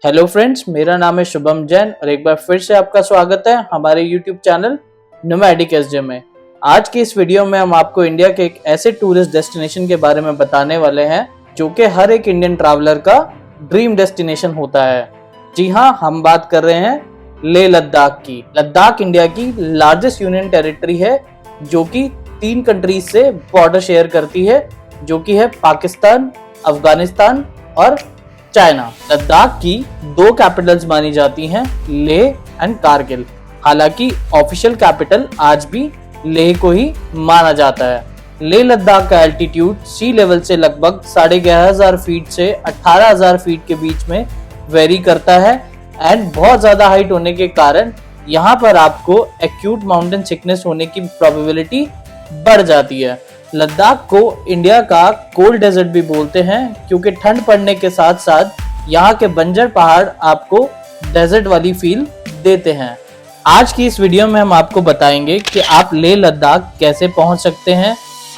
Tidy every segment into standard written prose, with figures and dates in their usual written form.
Hello friends, मेरा नाम है शुभम जैन और एक बार फिर से आपका स्वागत है हमारे यूट्यूब चैनल नोमैडिक एसजे में। आज की इस वीडियो में हम आपको इंडिया के एक ऐसे टूरिस्ट डेस्टिनेशन के बारे में बताने वाले हैं जो कि हर एक इंडियन ट्रैवलर का ड्रीम डेस्टिनेशन होता है। जी हाँ, हम बात कर रहे हैं लेह लद्दाख की। लद्दाख इंडिया की लार्जेस्ट यूनियन टेरिटरी है जो कि 3 कंट्रीज से बॉर्डर शेयर करती है, जो कि है पाकिस्तान, अफगानिस्तान और चाइना। लद्दाख की 2 कैपिटल्स मानी जाती हैं, लेह एंड कारगिल। हालांकि ऑफिशियल कैपिटल आज भी लेह को ही माना जाता है। लेह लद्दाख का एल्टीट्यूड सी लेवल से लगभग 11,500 फीट से 18,000 फीट के बीच में वेरी करता है एंड बहुत ज्यादा हाइट होने के कारण यहाँ पर आपको एक्यूट माउंटेन सिकनेस होने की प्रोबेबिलिटी बढ़ जाती है। लद्दाख को इंडिया का कोल्ड डेजर्ट भी बोलते हैं क्योंकि ठंड पड़ने के साथ साथ यहाँ के बंजर पहाड़ आपको डेजर्ट वाली फील देते हैं। आज की इस वीडियो में हम आपको बताएंगे कि आप लेह लद्दाख कैसे पहुंच सकते हैं,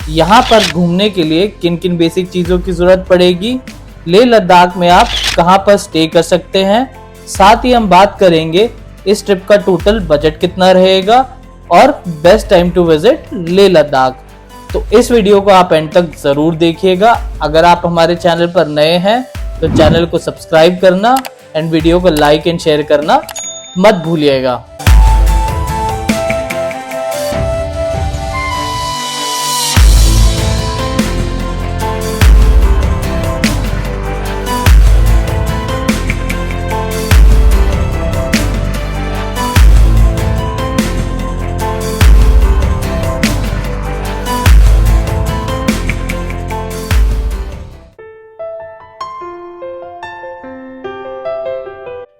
यहाँ पर घूमने के लिए किन किन बेसिक चीज़ों की ज़रूरत पड़ेगी, लेह लद्दाख में आप कहाँ पर स्टे कर सकते हैं, साथ ही हम बात करेंगे इस ट्रिप का टोटल बजट कितना रहेगा और best time to visit Leh Ladakh. तो इस वीडियो को आप एंड तक जरूर देखिएगा। अगर आप हमारे चैनल पर नए हैं तो चैनल को सब्सक्राइब करना एंड वीडियो को लाइक एंड शेयर करना मत भूलिएगा।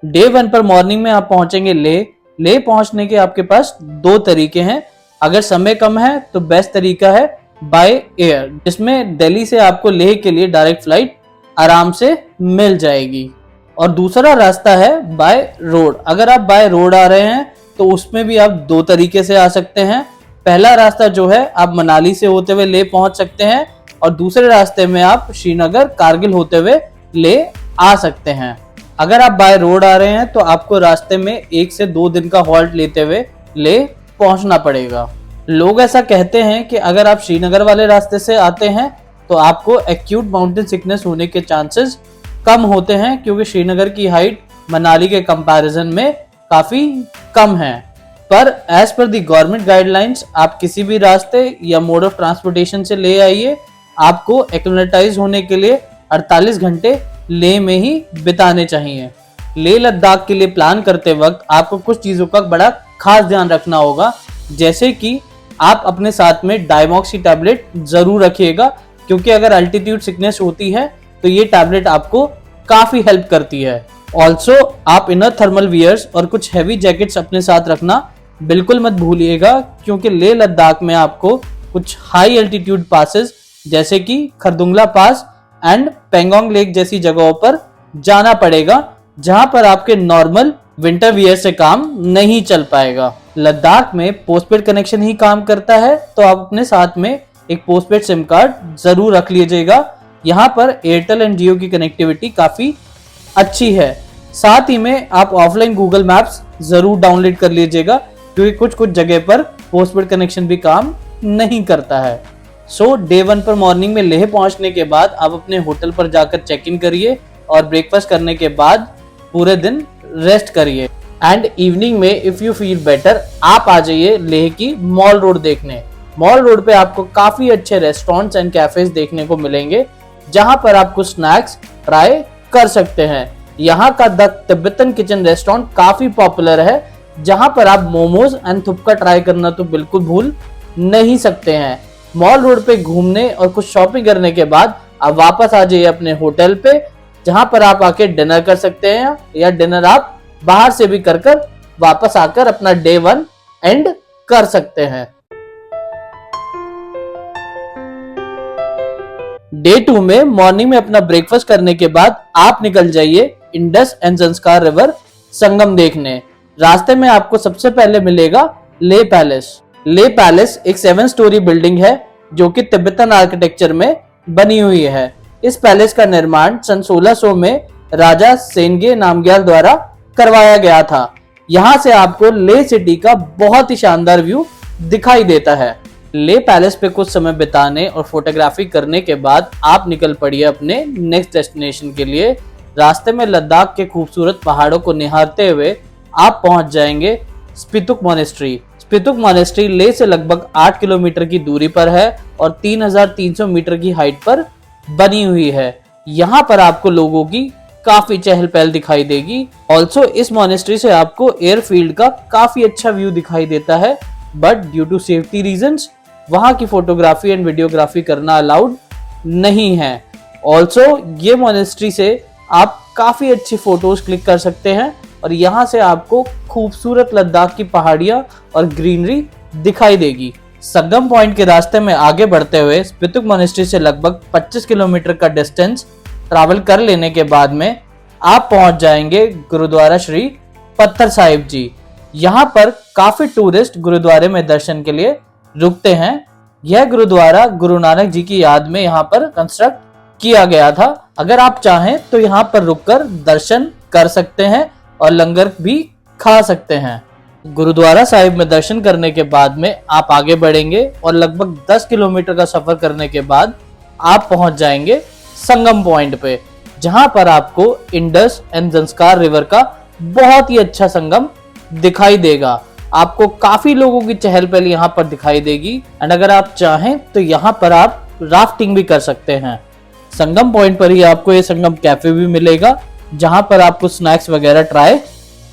डे 1 पर मॉर्निंग में आप पहुंचेंगे लेह पहुंचने के आपके पास 2 तरीके हैं। अगर समय कम है तो बेस्ट तरीका है बाय एयर, जिसमें दिल्ली से आपको लेह के लिए डायरेक्ट फ्लाइट आराम से मिल जाएगी। और दूसरा रास्ता है बाय रोड। अगर आप बाय रोड आ रहे हैं तो उसमें भी आप 2 तरीके से आ सकते हैं। पहला रास्ता जो है आप मनाली से होते हुए लेह पहुंच सकते हैं और दूसरे रास्ते में आप श्रीनगर कारगिल होते हुए लेह आ सकते हैं। अगर आप बाय रोड आ रहे हैं तो आपको रास्ते में 1 से 2 दिन का हॉल्ट लेते हुए लेह पहुंचना पड़ेगा। लोग ऐसा कहते हैं कि अगर आप श्रीनगर वाले रास्ते से आते हैं तो आपको एक्यूट माउंटेन सिकनेस होने के चांसेस कम होते हैं, क्योंकि श्रीनगर की हाइट मनाली के कंपैरिजन में काफी कम है। पर एज पर दी गवर्नमेंट गाइडलाइंस आप किसी भी रास्ते या मोड ऑफ ट्रांसपोर्टेशन से ले आइए, आपको एक्लिमेटाइज होने के लिए 48 घंटे लेह में ही बिताने चाहिए। लेह लद्दाख के लिए प्लान करते वक्त आपको कुछ चीजों का बड़ा खास ध्यान रखना होगा, जैसे कि आप अपने साथ में डायमॉक्सी टैबलेट जरूर रखिएगा, क्योंकि अगर अल्टीट्यूड सिकनेस होती है तो ये टैबलेट आपको काफी हेल्प करती है। ऑल्सो आप इनर थर्मल वियर्स और कुछ हैवी जैकेट्स अपने साथ रखना बिल्कुल मत भूलिएगा, क्योंकि लेह लद्दाख में आपको कुछ हाई एल्टीट्यूड पासेस जैसे कि खरदुंगला पास एंड पेंगोंग लेक जैसी जगहों पर जाना पड़ेगा, जहां पर आपके नॉर्मल विंटर वियर से काम नहीं चल पाएगा। लद्दाख में पोस्टपेड कनेक्शन ही काम करता है, तो आप अपने साथ में एक पोस्टपेड सिम कार्ड जरूर रख लीजिएगा। यहाँ पर एयरटेल एंड जियो की कनेक्टिविटी काफी अच्छी है। साथ ही में आप ऑफलाइन गूगल मैप्स जरूर डाउनलोड कर लीजिएगा, क्योंकि कुछ जगह पर पोस्टपेड कनेक्शन भी काम नहीं करता है। सो डे 1 पर मॉर्निंग में लेह पहुंचने के बाद आप अपने होटल पर जाकर चेक इन करिए और ब्रेकफास्ट करने के बाद पूरे दिन रेस्ट करिए एंड इवनिंग में इफ यू फील बेटर आप आ जाइए लेह की मॉल रोड देखने। मॉल रोड पे आपको काफी अच्छे रेस्टोरेंट्स एंड कैफेज देखने को मिलेंगे, जहां पर आप कुछ स्नैक्स ट्राई कर सकते हैं। यहाँ का द तिब्बतन किचन रेस्टोरेंट काफी पॉपुलर है, जहां पर आप मोमोज एंड थुपका ट्राई करना तो बिल्कुल भूल नहीं सकते हैं। मॉल रोड पे घूमने और कुछ शॉपिंग करने के बाद आप वापस आ जाइए अपने होटल पे, जहां पर आप आके डिनर कर सकते हैं, या डिनर आप बाहर से भी कर वापस आकर अपना डे 1 एंड कर सकते हैं। डे 2 में मॉर्निंग में अपना ब्रेकफास्ट करने के बाद आप निकल जाइए इंडस एंड ज़ंस्कार रिवर संगम देखने। रास्ते में आपको सबसे पहले मिलेगा लेह पैलेस। लेह पैलेस एक 7 स्टोरी बिल्डिंग है जो कि तिब्बतन आर्किटेक्चर में बनी हुई है। इस पैलेस का निर्माण सन 1600 में राजा सेंगे नामग्याल द्वारा करवाया गया था। यहाँ से आपको ले सिटी का बहुत ही शानदार व्यू दिखाई देता है। ले पैलेस पे कुछ समय बिताने और फोटोग्राफी करने के बाद आप निकल पड़िए अपने नेक्स्ट डेस्टिनेशन के लिए। रास्ते में लद्दाख के खूबसूरत पहाड़ों को निहारते हुए आप पहुंच जाएंगे स्पितुक मॉनेस्ट्री। स्पितुक मॉनेस्ट्री ले से लगभग 8 किलोमीटर की दूरी पर है और 3300 मीटर की हाइट पर बनी हुई है। यहाँ पर आपको लोगों की काफी चहल पहल दिखाई देगी। ऑल्सो इस मॉनेस्ट्री से आपको एयरफील्ड का काफी अच्छा व्यू दिखाई देता है, but due to safety reasons वहां की फोटोग्राफी एंड वीडियोग्राफी करना अलाउड नहीं है। ऑल्सो ये मॉनेस्ट्री से आप काफी अच्छी फोटोज क्लिक कर सकते हैं और यहाँ से आपको खूबसूरत लद्दाख की पहाड़ियां और ग्रीनरी दिखाई देगी। संगम पॉइंट के रास्ते में आगे बढ़ते हुए स्पितुक मॉनेस्ट्री से लगभग 25 किलोमीटर का डिस्टेंस ट्रैवल कर लेने के बाद में आप पहुंच जाएंगे गुरुद्वारा श्री पत्थर साहिब जी। यहाँ पर काफी टूरिस्ट गुरुद्वारे में दर्शन के लिए रुकते हैं। यह गुरुद्वारा गुरु नानक जी की याद में यहाँ पर कंस्ट्रक्ट किया गया था। अगर आप चाहें तो यहाँ पर रुककर दर्शन कर सकते हैं और लंगर भी खा सकते हैं। गुरुद्वारा साहिब में दर्शन करने के बाद में आप आगे बढ़ेंगे और लगभग 10 किलोमीटर का सफर करने के बाद आप पहुंच जाएंगे संगम पॉइंट पे, जहां पर आपको इंडस एंड ज़ंस्कार रिवर का बहुत ही अच्छा संगम दिखाई देगा। आपको काफी लोगों की चहल पहल यहाँ पर दिखाई देगी एंड अगर आप चाहें तो यहाँ पर आप राफ्टिंग भी कर सकते हैं। संगम पॉइंट पर ही आपको ये संगम कैफे भी मिलेगा, जहां पर आप कुछ स्नैक्स वगैरह ट्राई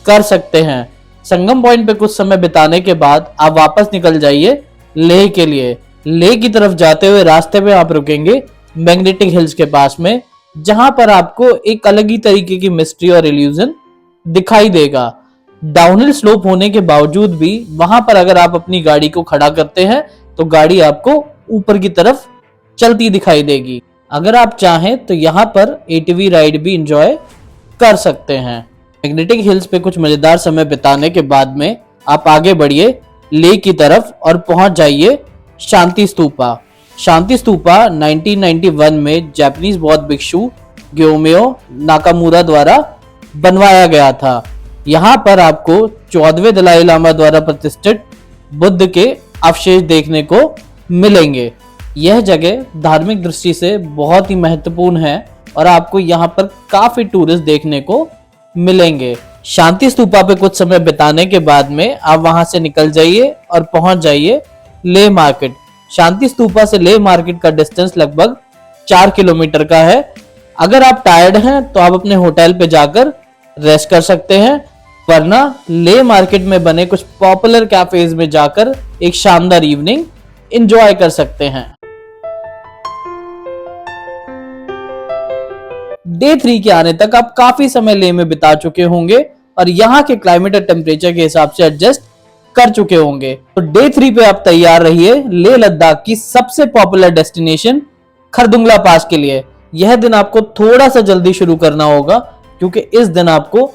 कर सकते हैं। संगम पॉइंट पे कुछ समय बिताने के बाद आप वापस निकल जाइए लेह के लिए। लेह की तरफ जाते हुए रास्ते में आप रुकेंगे मैग्नेटिक हिल्स के पास में, जहां पर आपको एक अलग ही तरीके की मिस्ट्री और इल्यूजन दिखाई देगा। डाउनहिल स्लोप होने के बावजूद भी वहां पर अगर आप अपनी गाड़ी को खड़ा करते हैं तो गाड़ी आपको ऊपर की तरफ चलती दिखाई देगी। अगर आप चाहें तो यहाँ पर एटीवी राइड भी एंजॉय कर सकते हैं। मैग्नेटिक हिल्स पे कुछ मजेदार समय बिताने के बाद में आप आगे बढ़िए लेह की तरफ और पहुंच जाइए शांति स्तूपा। शांति स्तूपा 1991 में जापानीज बौद्ध भिक्षु ग्योम्यो नाकामुरा द्वारा बनवाया गया था। यहाँ पर आपको 14वें दलाई लामा द्वारा प्रतिष्ठित बुद्ध के अवशेष देखने को मिलेंगे। यह जगह धार्मिक दृष्टि से बहुत ही महत्वपूर्ण है और आपको यहाँ पर काफी टूरिस्ट देखने को मिलेंगे। शांति स्तूपा पे कुछ समय बिताने के बाद में आप वहां से निकल जाइए और पहुंच जाइए लेह मार्केट। शांति स्तूपा से लेह मार्केट का डिस्टेंस लगभग 4 किलोमीटर का है। अगर आप टायर्ड हैं तो आप अपने होटल पे जाकर रेस्ट कर सकते हैं, वरना लेह मार्केट में बने कुछ पॉपुलर कैफेज में जाकर एक शानदार इवनिंग एंजॉय कर सकते हैं। डे 3 के आने तक आप काफी समय लेह में बिता चुके होंगे और यहाँ के क्लाइमेट और टेम्परेचर के हिसाब से एडजस्ट कर चुके होंगे। तो डे 3 पे आप तैयार रहिए लेह लद्दाख की सबसे पॉपुलर डेस्टिनेशन खरदुंगला पास के लिए। यह दिन आपको थोड़ा सा जल्दी शुरू करना होगा क्योंकि इस दिन आपको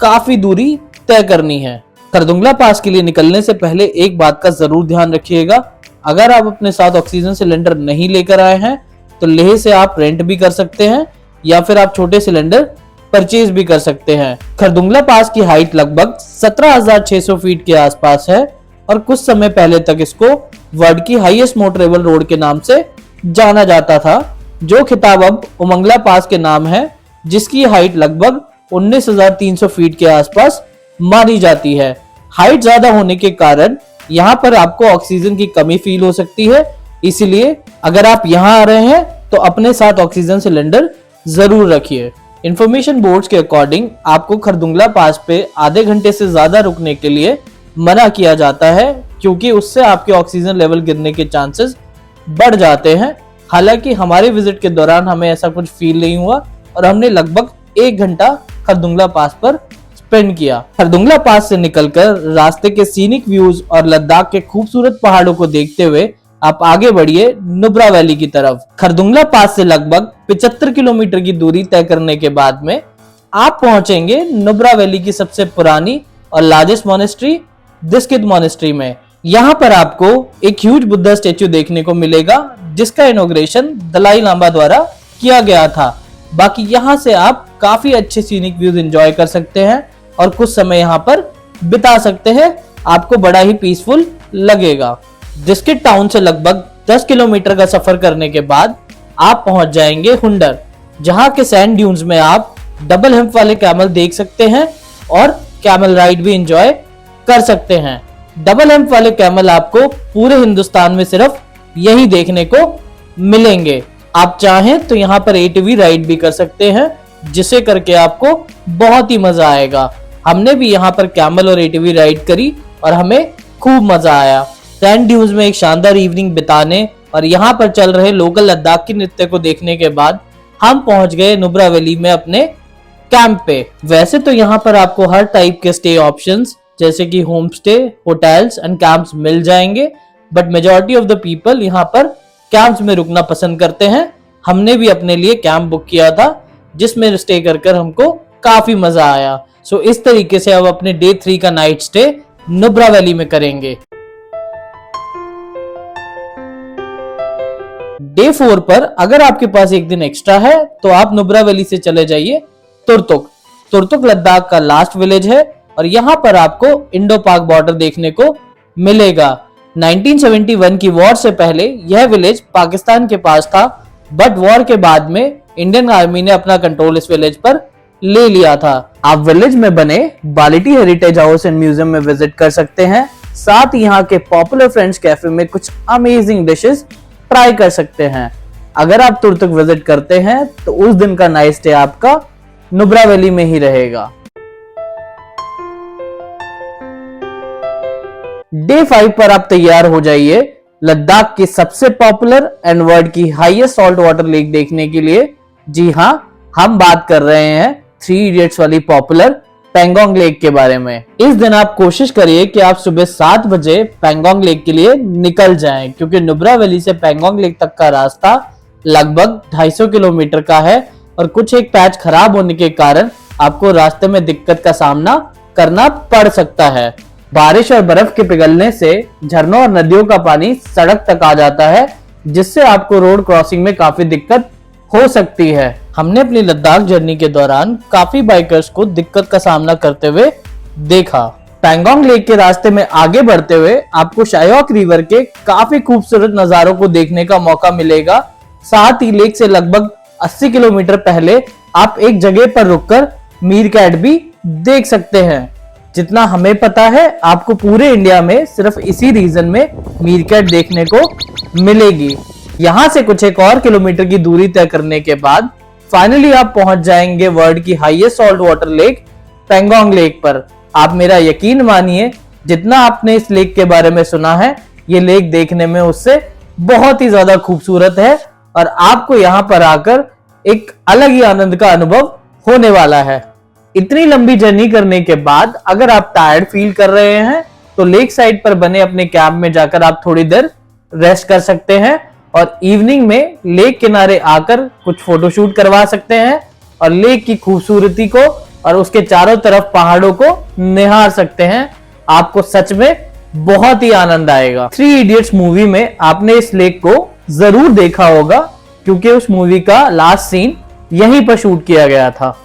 काफी दूरी तय करनी है। खरदुंगला पास के लिए निकलने से पहले एक बात का जरूर ध्यान रखिएगा, अगर आप अपने साथ ऑक्सीजन सिलेंडर नहीं लेकर आए हैं तो लेह से आप रेंट भी कर सकते हैं या फिर आप छोटे सिलेंडर परचेज भी कर सकते हैं। खरदुंगला पास की हाइट लगभग 17,600 फीट के आसपास है और कुछ समय पहले तक इसको वर्ल्ड की हाईएस्ट मोटरेबल रोड के नाम से जाना जाता था, जो खिताब अब उमंगला पास के नाम है, जिसकी हाइट लगभग 19,300 फीट के आसपास मानी जाती है। हाइट ज्यादा होने के कारण यहाँ पर आपको ऑक्सीजन की कमी फील हो सकती है, इसलिए अगर आप यहाँ आ रहे हैं तो अपने साथ ऑक्सीजन सिलेंडर जरूर रखिए। इंफॉर्मेशन बोर्ड्स के अकॉर्डिंग आपको खरदुंगला पास पे आधे घंटे से ज्यादा रुकने के लिए मना किया जाता है, क्योंकि उससे आपके ऑक्सीजन लेवल गिरने के चांसेस बढ़ जाते हैं। हालांकि हमारे विजिट के दौरान हमें ऐसा कुछ फील नहीं हुआ और हमने लगभग 1 घंटा खरदुंगला पास पर स्पेंड किया। खरदुंगला पास से निकलकर रास्ते के सीनिक व्यूज और लद्दाख के खूबसूरत पहाड़ों को देखते हुए आप आगे बढ़िए नुब्रा वैली की तरफ। खरदुंगला पास से लगभग 75 किलोमीटर की दूरी तय करने के बाद में आप पहुंचेंगे नुब्रा वैली की सबसे पुरानी और लार्जेस्ट मॉनेस्ट्री दिस्कित मॉनेस्ट्री में। यहाँ पर आपको एक ह्यूज बुद्धा स्टेच्यू देखने को मिलेगा, जिसका इनॉग्रेशन दलाई लामा द्वारा किया गया था। बाकी यहाँ से आप काफी अच्छे सीनिक व्यूज एंजॉय कर सकते हैं और कुछ समय यहाँ पर बिता सकते हैं। आपको बड़ा ही पीसफुल लगेगा। डिस्किट टाउन से लगभग 10 किलोमीटर का सफर करने के बाद आप पहुंच जाएंगे हुंडर, जहां के सैंड ड्यून्स में आप डबल हिम्प वाले कैमल देख सकते हैं और कैमल राइड भी एंजॉय कर सकते हैं। डबल हिम्प वाले कैमल आपको पूरे हिंदुस्तान में सिर्फ यही देखने को मिलेंगे। आप चाहें तो यहाँ पर ATV राइड भी कर सकते हैं, जिसे करके आपको बहुत ही मजा आएगा। हमने भी यहाँ पर कैमल और ATV राइड करी और हमें खूब मजा आया। सैंड ड्यून्स में एक शानदार इवनिंग बिताने और यहाँ पर चल रहे लोकल लद्दाखी नृत्य को देखने के बाद हम पहुंच गए नुब्रा वैली में अपने कैंप पे। वैसे तो यहाँ पर आपको हर टाइप के स्टे ऑप्शंस जैसे कि home stay, hotels and camps मिल जाएंगे, but majority of the people यहाँ पर कैंप्स में रुकना पसंद करते हैं। हमने भी अपने लिए कैंप बुक किया था, जिसमें स्टे कर हमको काफी मजा आया। सो इस तरीके से अब अपने डे 3 का नाइट स्टे नुब्रा वैली में करेंगे। डे 4 पर अगर आपके पास एक दिन एक्स्ट्रा है तो आप नुब्रा वैली से चले जाइए तुरतुक। तुरतुक लद्दाख का लास्ट विलेज है और यहाँ पर आपको इंडो पाक बॉर्डर देखने को मिलेगा। 1971 की वॉर से पहले यह विलेज पाकिस्तान के पास था, बट वॉर के बाद में इंडियन आर्मी ने अपना कंट्रोल इस विलेज पर ले लिया था। आप विलेज में बने बालिटी हेरिटेज हाउस एंड म्यूजियम में विजिट कर सकते हैं। साथ ही यहाँ के पॉपुलर फ्रेंच कैफे में कुछ अमेजिंग डिशेस ट्राई कर सकते हैं। अगर आप तुरतुक विजिट करते हैं तो उस दिन का नाइट स्टे आपका नुब्रा वैली में ही रहेगा। डे 5 पर आप तैयार हो जाइए लद्दाख की सबसे पॉपुलर एंड वर्ल्ड की हाईएस्ट सॉल्ट वाटर लेक देखने के लिए। जी हाँ, हम बात कर रहे हैं 3 इडियट्स वाली पॉपुलर पेंगोंग लेक के बारे में। इस दिन आप कोशिश करिए कि आप सुबह 7 बजे पेंगोंग लेक के लिए निकल जाएं, क्योंकि नुब्रा वैली से पेंगोंग लेक तक का रास्ता लगभग 250 किलोमीटर का है और कुछ एक पैच खराब होने के कारण आपको रास्ते में दिक्कत का सामना करना पड़ सकता है। बारिश और बर्फ के पिघलने से झरनों और नदियों का पानी सड़क तक आ जाता है, जिससे आपको रोड क्रॉसिंग में काफी दिक्कत हो सकती है। हमने अपनी लद्दाख जर्नी के दौरान काफी बाइकर्स को दिक्कत का सामना करते हुए देखा। पेंगोंग लेक के रास्ते में आगे बढ़ते हुए आपको शायोक रिवर के काफी खूबसूरत नजारों को देखने का मौका मिलेगा। साथ ही लेक से लगभग 80 किलोमीटर पहले आप एक जगह पर रुककर मीरकैट भी देख सकते हैं। जितना हमें पता है, आपको पूरे इंडिया में सिर्फ इसी रीजन में मीरकैट देखने को मिलेगी। यहाँ से कुछ एक और किलोमीटर की दूरी तय करने के बाद फाइनली आप पहुंच जाएंगे वर्ल्ड की highest salt water lake Pangong lake पर। आप मेरा यकीन मानिए, जितना आपने इस लेक के बारे में सुना है, ये लेक देखने में उससे बहुत ही ज्यादा खूबसूरत है और आपको यहाँ पर आकर एक अलग ही आनंद का अनुभव होने वाला है। इतनी लंबी जर्नी करने के बाद अगर आप टायर्ड फील कर रहे हैं तो लेक साइड पर बने अपने कैंप में जाकर आप थोड़ी देर रेस्ट कर सकते हैं और इवनिंग में लेक किनारे आकर कुछ फोटोशूट करवा सकते हैं और लेक की खूबसूरती को और उसके चारों तरफ पहाड़ों को निहार सकते हैं। आपको सच में बहुत ही आनंद आएगा। 3 इडियट्स मूवी में आपने इस लेक को जरूर देखा होगा, क्योंकि उस मूवी का लास्ट सीन यहीं पर शूट किया गया था।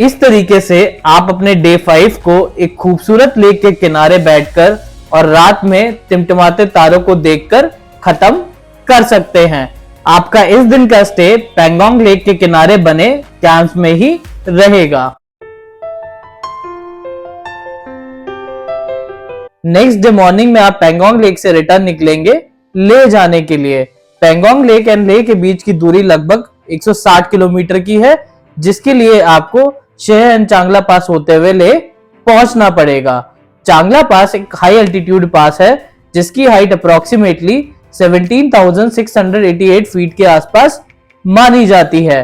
इस तरीके से आप अपने डे 5 को एक खूबसूरत लेक के किनारे बैठकर और रात में टिमटिमाते तारों को देखकर खत्म कर सकते हैं। आपका इस दिन का स्टे पेंगोंग लेक के किनारे बने कैंप्स में ही रहेगा। नेक्स्ट डे मॉर्निंग में आप पेंगोंग लेक से रिटर्न निकलेंगे ले जाने के लिए। पेंगोंग लेक एंड लेक के बीच की दूरी लगभग 160 किलोमीटर की है, जिसके लिए आपको शेह एंड चांगला पास होते हुए ले पहुंचना पड़ेगा। चांगला पास एक हाई एल्टीट्यूड पास है, जिसकी हाइट अप्रोक्सीमेटली 17,688 फीट के आसपास मानी जाती है।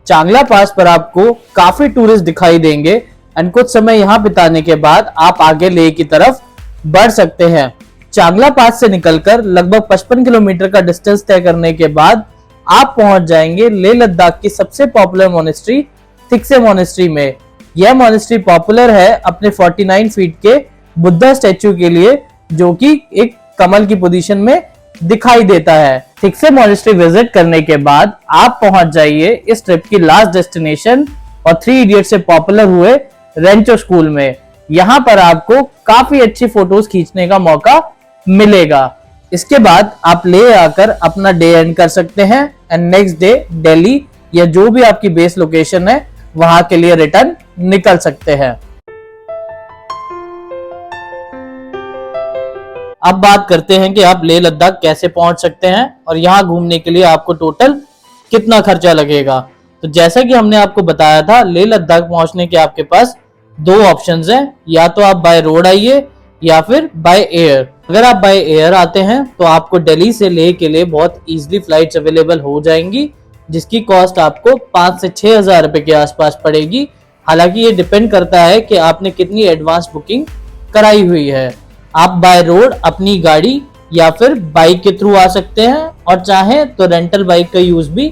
चांगला पास पर आपको काफी टूरिस्ट दिखाई देंगे एंड कुछ समय यहाँ बिताने के बाद आप आगे लेह की तरफ बढ़ सकते हैं। चांगला पास से निकलकर लगभग 55 किलोमीटर का डिस्टेंस तय करने के बाद आप पहुंच जाएंगे लेह लद्दाख की सबसे पॉपुलर मोनेस्ट्री थिक्से मोनेस्ट्री में। यह मोनेस्ट्री पॉपुलर है अपने 49 फीट के बुद्धा स्टैचू के लिए, जो कि एक कमल की पोजीशन में दिखाई देता है। थिक्से मॉनेस्ट्री विजिट करने के बाद आप पहुंच जाइए इस ट्रिप की लास्ट डेस्टिनेशन और 3 इडियट से पॉपुलर हुए रेंचो स्कूल में। यहाँ पर आपको काफी अच्छी फोटोज खींचने का मौका मिलेगा। इसके बाद आप ले आकर अपना डे एंड कर सकते हैं एंड नेक्स्ट डे दिल्ली या जो भी आपकी बेस लोकेशन है वहां के लिए रिटर्न निकल सकते हैं। अब बात करते हैं कि आप लेह लद्दाख कैसे पहुंच सकते हैं और यहाँ घूमने के लिए आपको टोटल कितना खर्चा लगेगा। तो जैसा कि हमने आपको बताया था, लेह लद्दाख पहुंचने के आपके पास 2 ऑप्शंस हैं, या तो आप बाय रोड आइए या फिर बाय एयर। अगर आप बाय एयर आते हैं तो आपको दिल्ली से लेह के लिए बहुत इजीली फ्लाइट्स अवेलेबल हो जाएंगी, जिसकी कॉस्ट आपको 5 से 6 हजार रुपए के आसपास पड़ेगी। हालांकि ये डिपेंड करता है कि आपने कितनी एडवांस बुकिंग कराई हुई है। आप बाय रोड अपनी गाड़ी या फिर बाइक के थ्रू आ सकते हैं और चाहें तो रेंटल बाइक का यूज भी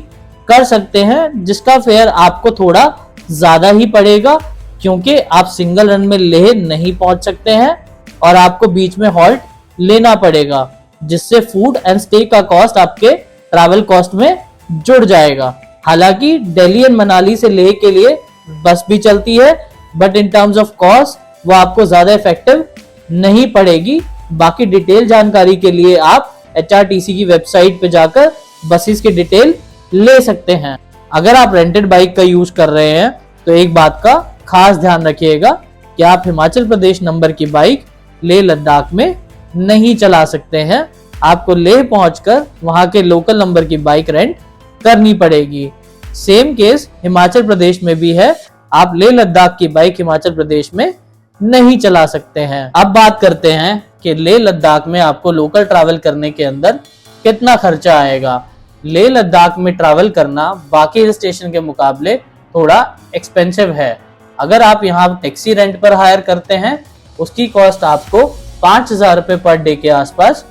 कर सकते हैं, जिसका फेयर आपको थोड़ा ज्यादा ही पड़ेगा क्योंकि आप सिंगल रन में लेह नहीं पहुंच सकते हैं और आपको बीच में हॉल्ट लेना पड़ेगा, जिससे फूड एंड स्टे का कॉस्ट आपके ट्रैवल कॉस्ट में जुड़ जाएगा। हालांकि दिल्ली एंड मनाली से लेह के लिए बस भी चलती है, but in terms of cost वो आपको ज्यादा इफेक्टिव नहीं पड़ेगी। बाकी डिटेल जानकारी के लिए आप HRTC की वेबसाइट पे जाकर बसेस की डिटेल ले सकते हैं। अगर आप रेंटेड बाइक का यूज कर रहे हैं तो एक बात का खास ध्यान रखिएगा कि आप हिमाचल प्रदेश नंबर की बाइक लेह लद्दाख में नहीं चला सकते हैं। आपको लेह पहुंचकर वहां के लोकल नंबर की बाइक रेंट करनी पड़ेगी। सेम केस हिमाचल प्रदेश में भी है, आप लेह लद्दाख की बाइक हिमाचल प्रदेश में नहीं चला सकते हैं। अब बात करते हैं कि लेह लद्दाख में आपको लोकल ट्रैवल करने के अंदर कितना खर्चा आएगा। लेह लद्दाख में ट्रैवल करना बाकी हिल स्टेशन के मुकाबले थोड़ा एक्सपेंसिव है। अगर आप यहाँ टैक्सी रेंट पर हायर करते हैं उसकी कॉस्ट आपको 5,000 रुपए पर डे के आसपास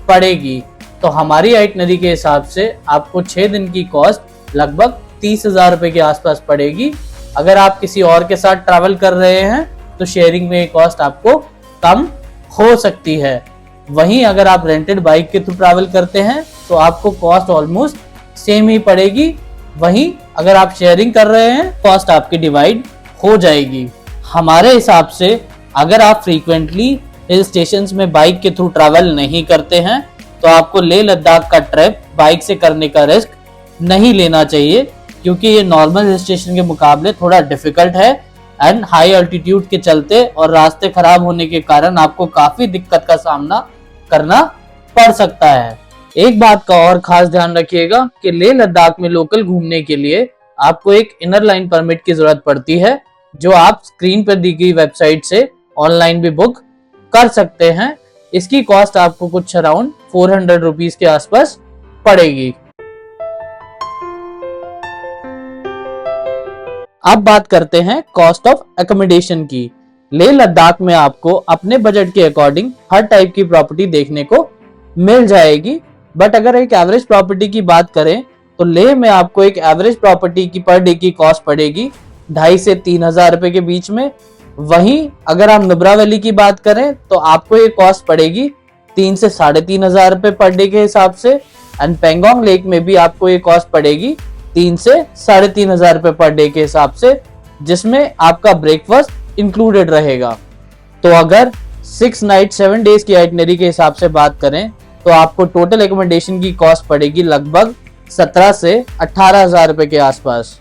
पड़ेगी। तो हमारी आइटनरी के हिसाब से आपको 6 दिन की कॉस्ट लगभग 30,000 रुपए के आसपास पड़ेगी। अगर आप किसी और के साथ ट्रैवल कर रहे हैं तो शेयरिंग में कॉस्ट आपको कम हो सकती है। वहीं अगर आप रेंटेड बाइक के थ्रू ट्रैवल करते हैं तो आपको कॉस्ट ऑलमोस्ट सेम ही पड़ेगी। वहीं अगर आप शेयरिंग कर रहे हैं कॉस्ट आपकी डिवाइड हो जाएगी। हमारे हिसाब से अगर आप फ्रीक्वेंटली हिल स्टेशंस में बाइक के थ्रू ट्रैवल नहीं करते हैं तो आपको लेह लद्दाख का ट्रिप बाइक से करने का रिस्क नहीं लेना चाहिए, क्योंकि ये नॉर्मल हिल स्टेशन के मुकाबले थोड़ा डिफिकल्ट है एंड हाई अल्टीट्यूड के चलते और रास्ते खराब होने के कारण आपको काफी दिक्कत का सामना करना पड़ सकता है। एक बात का और खास ध्यान रखिएगा कि लेह लद्दाख में लोकल घूमने के लिए आपको एक इनर लाइन परमिट की जरूरत पड़ती है, जो आप स्क्रीन पर दी गई वेबसाइट से ऑनलाइन भी बुक कर सकते हैं। इसकी कॉस्ट आपको कुछ अराउंड 400 रुपीज के आसपास पड़ेगी। अब बात करते हैं कॉस्ट ऑफ एकोमोडेशन की। लेह लद्दाख में आपको अपने बजट के अकॉर्डिंग हर टाइप की प्रॉपर्टी देखने को मिल जाएगी, बट अगर एक एवरेज प्रॉपर्टी की बात करें तो लेह में आपको एक एवरेज प्रॉपर्टी की पर डे की कॉस्ट पड़ेगी 2,500 से 3,000 रुपए के बीच में। वहीं अगर आप नुब्रा वैली की बात करें तो आपको ये कॉस्ट पड़ेगी 3,000 से 3,500 रुपए पर डे के हिसाब से। एंड पेंगोंग लेक में भी आपको ये कॉस्ट पड़ेगी 3,000 से 3,500 रुपए पर डे के हिसाब से, जिसमें आपका ब्रेकफास्ट इंक्लूडेड रहेगा। तो अगर 6 नाइट 7 डेज की आइटनरी के हिसाब से बात करें तो आपको टोटल एकोमोडेशन की कॉस्ट पड़ेगी लगभग 17 से 18,000 रुपए के आसपास।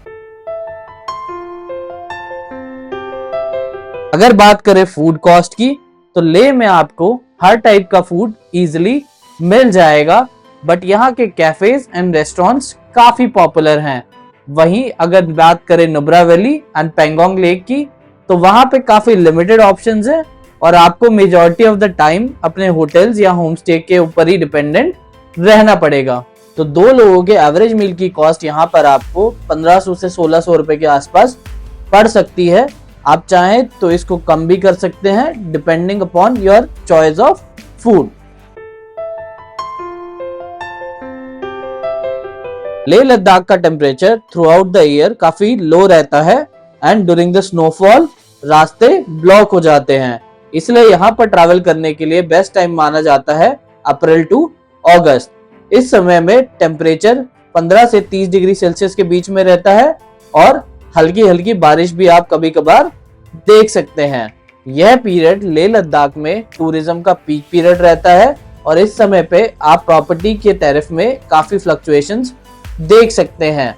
अगर बात करें फूड कॉस्ट की तो लेह में आपको हर टाइप का फूड इजीली मिल जाएगा, बट यहाँ के कैफेज एंड रेस्टोरेंट्स काफी पॉपुलर हैं। वहीं अगर बात करें Nubra valley and Pangong lake की तो वहां पे काफी लिमिटेड ऑप्शंस हैं और आपको मेजॉरिटी ऑफ द टाइम अपने होटल्स या होम स्टे के ऊपर ही डिपेंडेंट रहना पड़ेगा। तो 2 लोगों के एवरेज मील की कॉस्ट यहाँ पर आपको 1500 से 1600 रुपए के आसपास पड़ सकती है। आप चाहें तो इसको कम भी कर सकते हैं depending upon your choice of food. Leh Ladakh का temperature throughout the year काफी लो रहता है एंड ड्यूरिंग द स्नोफॉल रास्ते ब्लॉक हो जाते हैं, इसलिए यहाँ पर ट्रैवल करने के लिए बेस्ट टाइम माना जाता है अप्रैल टू अगस्त। इस समय में टेम्परेचर 15 से 30 डिग्री सेल्सियस के बीच में रहता है और हल्की हल्की बारिश भी आप कभी कभार देख सकते हैं। यह पीरियड लेह लद्दाख में टूरिज्म का पीक पीरियड रहता है और इस समय पे आप प्रॉपर्टी के टैरिफ में काफी फ्लक्चुएशंस देख सकते हैं।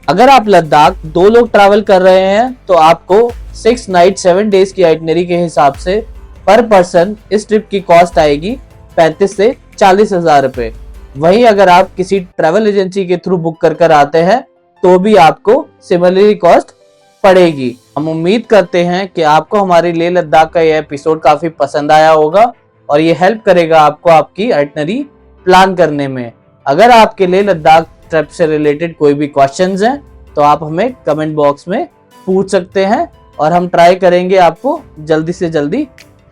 अगर आप लद्दाख 2 लोग ट्रैवल कर रहे हैं तो आपको 6 नाइट 7 डेज की आइटनरी के हिसाब से पर पर्सन इस ट्रिप की कॉस्ट आएगी 35 से 40 हजार रुपए। वहीं अगर आप किसी ट्रैवल एजेंसी के थ्रू बुक कर आते हैं तो भी आपको सिमिलरली कॉस्ट पड़ेगी। हम उम्मीद करते हैं कि आपको हमारी लेह लद्दाख का यह एपिसोड काफी पसंद आया होगा और ये हेल्प करेगा आपको आपकी आइटनरी प्लान करने में। अगर आपके लेह लद्दाख ट्रिप से रिलेटेड कोई भी क्वेश्चंस हैं तो आप हमें कमेंट बॉक्स में पूछ सकते हैं और हम ट्राई करेंगे आपको जल्दी से जल्दी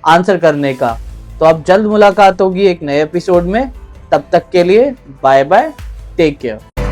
आंसर करने का। तो अब जल्द मुलाकात होगी एक नए एपिसोड में। तब तक के लिए बाय बाय, टेक केयर।